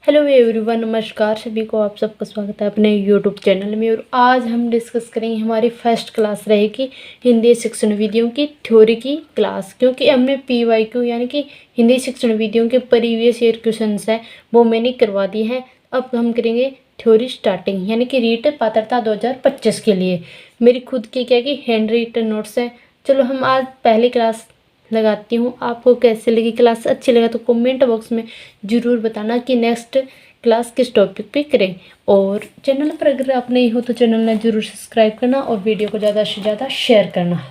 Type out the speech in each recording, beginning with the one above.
Hello everyone, नमस्कार सभी को। आप सबका स्वागत है अपने यूट्यूब चैनल में। और आज हम डिस्कस करेंगे, हमारी फर्स्ट क्लास रहेगी हिंदी शिक्षण विधियों की थ्योरी की क्लास, क्योंकि हमने PYQ यानी कि हिंदी शिक्षण विधियों के प्रीवियस ईयर क्वेश्चंस है वो मैंने करवा दिए हैं। अब हम करेंगे थ्योरी स्टार्टिंग यानी कि रीट पात्रता 2025 के लिए। मेरी खुद की क्या कि हैंड रिटन नोट्स है। चलो हम आज पहली क्लास लगाती हूँ। आपको कैसे लगी क्लास? अच्छी लगा तो कमेंट बॉक्स में ज़रूर बताना कि नेक्स्ट क्लास किस टॉपिक पे करें। और चैनल पर अगर आप नहीं हो तो चैनल में ज़रूर सब्सक्राइब करना और वीडियो को ज़्यादा से ज़्यादा शेयर करना।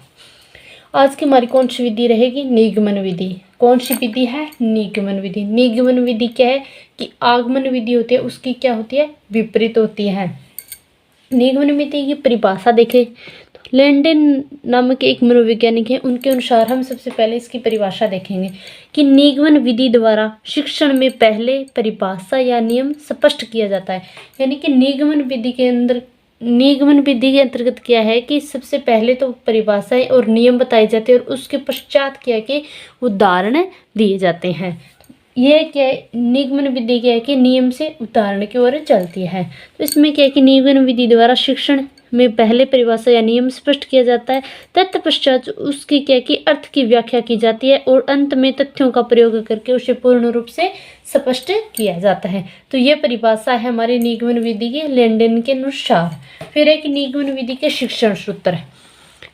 आज की हमारी कौन सी विधि रहेगी? निगमन विधि। कौन सी विधि है? निगमन विधि। निगमन विधि क्या है कि आगमन विधि होती है उसकी क्या होती है? विपरीत होती है। निगमन विधि की परिभाषा देखें तो लैंडेन नामक एक मनोवैज्ञानिक हैं, उनके अनुसार हम सबसे पहले इसकी परिभाषा देखेंगे कि निगमन विधि द्वारा शिक्षण में पहले परिभाषा या नियम स्पष्ट किया जाता है। यानी कि निगमन विधि के अंतर्गत क्या है कि सबसे पहले तो परिभाषाएं और नियम बताए जाते हैं और उसके पश्चात क्या है कि उदाहरण दिए जाते हैं। ये क्या है? निगमन विधि क्या है कि नियम से उदाहरण की ओर चलती है। तो इसमें क्या है कि निगमन विधि द्वारा शिक्षण में पहले परिभाषा या नियम स्पष्ट किया जाता है, तत्पश्चात उसकी क्या है कि अर्थ की व्याख्या की जाती है और अंत में तथ्यों का प्रयोग करके उसे पूर्ण रूप से स्पष्ट किया जाता है। तो ये परिभाषा है हमारी निगमन विधि की लैंडेन के अनुसार। फिर एक निगमन विधि के शिक्षण सूत्र।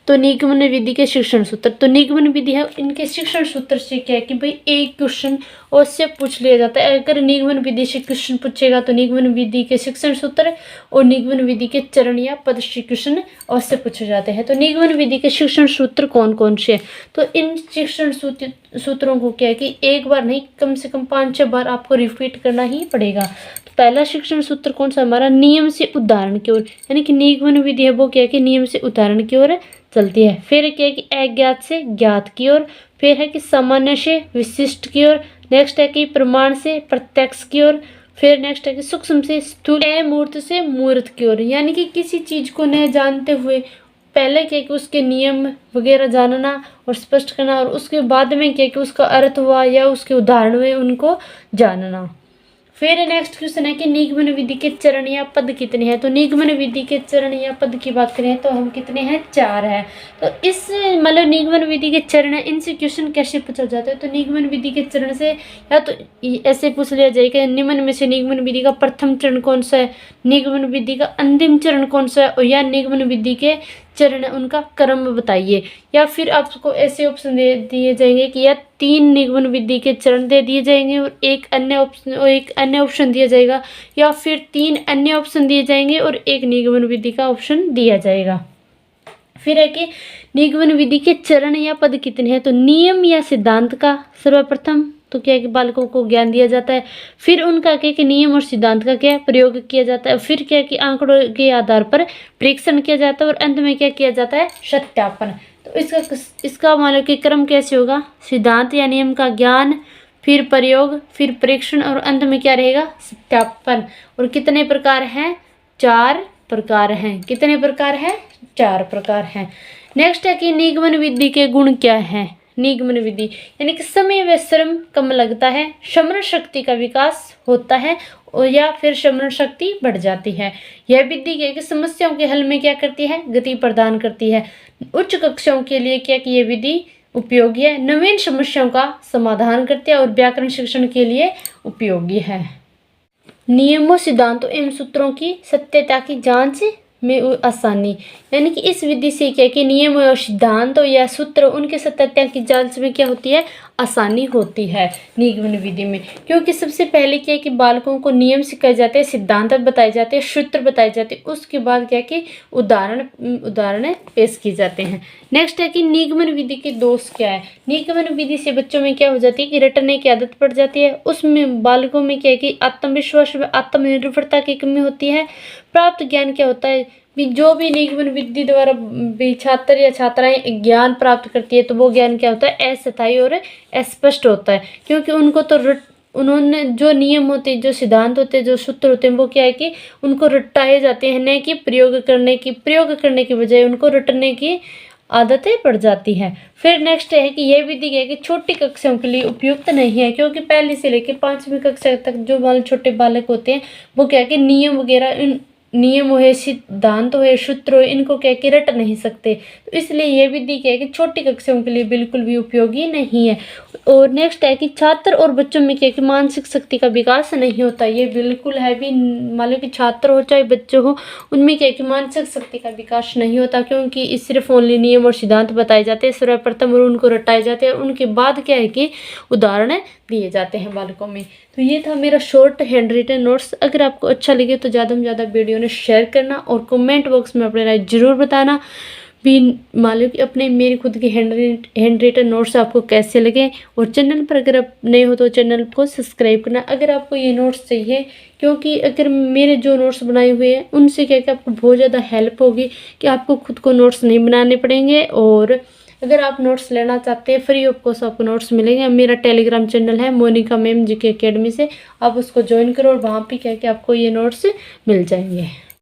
तो निगमन विधि के शिक्षण सूत्र, तो निगमन विधि है, इनके शिक्षण सूत्र से क्या है कि भाई एक क्वेश्चन उससे पूछ लिया जाता है। अगर निगमन विधि से क्वेश्चन पूछेगा तो निगमन विधि के शिक्षण सूत्र और निगमन विधि के चरण या पद से क्वेश्चन उससे पूछे जाते हैं। तो निगमन विधि के शिक्षण सूत्र कौन कौन से हैं? तो इन शिक्षण सूत्रों को क्या है कि एक बार नहीं, कम से कम 5-6 बार आपको रिपीट करना ही पड़ेगा। तो पहला शिक्षण सूत्र कौन सा हमारा? नियम से उदाहरण की ओर, यानी कि निगमन विधि है वो क्या है कि नियम से उदाहरण की ओर चलती है। फिर क्या है कि अज्ञात से ज्ञात की ओर, फिर है कि सामान्य से विशिष्ट की ओर, नेक्स्ट है कि प्रमाण से प्रत्यक्ष की ओर, फिर नेक्स्ट है कि सूक्ष्म से स्थूल, अमूर्त से मूर्त की ओर। यानी कि किसी चीज को न जानते हुए पहले क्या कि उसके नियम वगैरह जानना और स्पष्ट करना, और उसके बाद में क्या कि उसका अर्थ हुआ या उसके उदाहरण हुए उनको जानना। फिर नेक्स्ट क्वेश्चन है कि निगमन विधि के चरण या पद कितने हैं? तो निगमन विधि के चरण या पद की बात करें तो हम कितने हैं? 4 हैं। तो इस मतलब निगमन विधि के चरण है, इनसे क्वेश्चन कैसे पूछा जाता है? तो निगमन विधि के चरण से या तो ऐसे पूछ लिया जाएगा, निम्न में से निगमन विधि का प्रथम चरण कौन सा है, निगमन विधि का अंतिम चरण कौन सा है, और या निगमन विधि के चरण उनका क्रम बताइए। या फिर आपको ऐसे ऑप्शन दे दिए जाएंगे कि या 3 निगमन विधि के चरण दे दिए जाएंगे और एक अन्य ऑप्शन दिया जाएगा, या फिर 3 अन्य ऑप्शन दिए जाएंगे और एक निगमन विधि का ऑप्शन दिया जाएगा। फिर है कि निगमन विधि के चरण या पद कितने हैं? तो नियम या सिद्धांत का सर्वप्रथम तो क्या है कि बालकों को ज्ञान दिया जाता है। फिर उनका क्या कि नियम और सिद्धांत का क्या प्रयोग किया जाता है। फिर क्या कि आंकड़ों के आधार पर परीक्षण किया जाता है और अंत में क्या किया जाता है? सत्यापन। तो इसका मतलब कि क्रम कैसे होगा? सिद्धांत या नियम का ज्ञान, फिर प्रयोग, फिर परीक्षण और अंत में क्या रहेगा? सत्यापन। और कितने प्रकार हैं? 4 प्रकार हैं। कितने प्रकार हैं? 4 प्रकार हैं। नेक्स्ट है कि निगमन विधि के गुण क्या हैं? निगमन विधि यानी कि समय व श्रम कम लगता है, स्मरण शक्ति का विकास होता है और या फिर स्मरण शक्ति बढ़ जाती है। यह विधि क्या है कि समस्याओं के हल में क्या करती है? गति प्रदान करती है। उच्च कक्षाओं के लिए क्या कि यह विधि उपयोगी है, नवीन समस्याओं का समाधान करती है और व्याकरण शिक्षण के लिए उपयोगी है। नियमों, सिद्धांतों एवं सूत्रों की सत्यता की जांच में आसानी, यानी कि इस विधि से क्या कि नियम और सिद्धांत या सूत्र उनके सत्यता की जांच में क्या होती है? आसानी होती है निगमन विधि में। क्योंकि सबसे पहले क्या है कि बालकों को नियम सिखाए जाते हैं, सिद्धांत बताए जाते हैं, सूत्र बताए जाते हैं, उसके बाद क्या कि उदाहरण पेश किए जाते हैं। नेक्स्ट है कि निगमन विधि के दोष क्या है? निगमन विधि से बच्चों में क्या हो जाती है कि रटने की आदत पड़ जाती है। उसमें बालकों में क्या है कि आत्मविश्वास व आत्मनिर्भरता की कमी होती है। प्राप्त ज्ञान क्या होता है? जो भी निगमन विधि द्वारा भी छात्र या छात्राएं ज्ञान प्राप्त करती है तो वो ज्ञान क्या होता है? अस्थायी और अस्पष्ट होता है। क्योंकि उनको तो उन्होंने जो नियम होते हैं, जो सिद्धांत होते हैं, जो सूत्र होते हैं, वो क्या है कि उनको रटाए जाते हैं, न कि प्रयोग करने की बजाय उनको रटने की आदतें पड़ जाती हैं। फिर नेक्स्ट है कि यह विधि है कि छोटी कक्षाओं के लिए उपयुक्त नहीं है, क्योंकि पहली से लेकर 5वीं कक्षा तक जो छोटे बालक होते हैं वो क्या कि नियम वगैरह, नियम हो, सिद्धांत हो, सूत्र हो, इनको क्या कि रट नहीं सकते। तो इसलिए ये विधि क्या है कि छोटी कक्षाओं के लिए बिल्कुल भी उपयोगी नहीं है। और नेक्स्ट है कि छात्र और बच्चों में क्या कि मानसिक शक्ति का विकास नहीं होता। ये बिल्कुल है भी, मान लो कि छात्र हो चाहे बच्चे हो, उनमें क्या कि मानसिक शक्ति का विकास नहीं होता, क्योंकि इस सिर्फ ओनली नियम और सिद्धांत बताए जाते हैं सर्वप्रथम और उनको रटाए जाते हैं, और उनके बाद क्या है कि उदाहरण दिए जाते हैं बालकों में। तो ये था मेरा शॉर्ट हैंड रिटन नोट्स। अगर आपको अच्छा लगे तो ज़्यादा से ज़्यादा वीडियो ने शेयर करना और कमेंट बॉक्स में अपने राय जरूर बताना भी, मान लो कि अपने मेरे खुद के हैंड रिटन नोट्स आपको कैसे लगे। और चैनल पर अगर आप नए हो तो चैनल को सब्सक्राइब करना अगर आपको ये नोट्स चाहिए, क्योंकि अगर मेरे जो नोट्स बनाए हुए हैं उनसे क्या कि आपको बहुत ज़्यादा हेल्प होगी कि आपको खुद को नोट्स नहीं बनाने पड़ेंगे। और अगर आप नोट्स लेना चाहते हैं फ्री ऑफ कॉस्ट आपको नोट्स मिलेंगे। मेरा टेलीग्राम चैनल है मोनिका मैम जीके अकेडमी से, आप उसको ज्वाइन करो और वहाँ पे क्या कि आपको ये नोट्स मिल जाएंगे।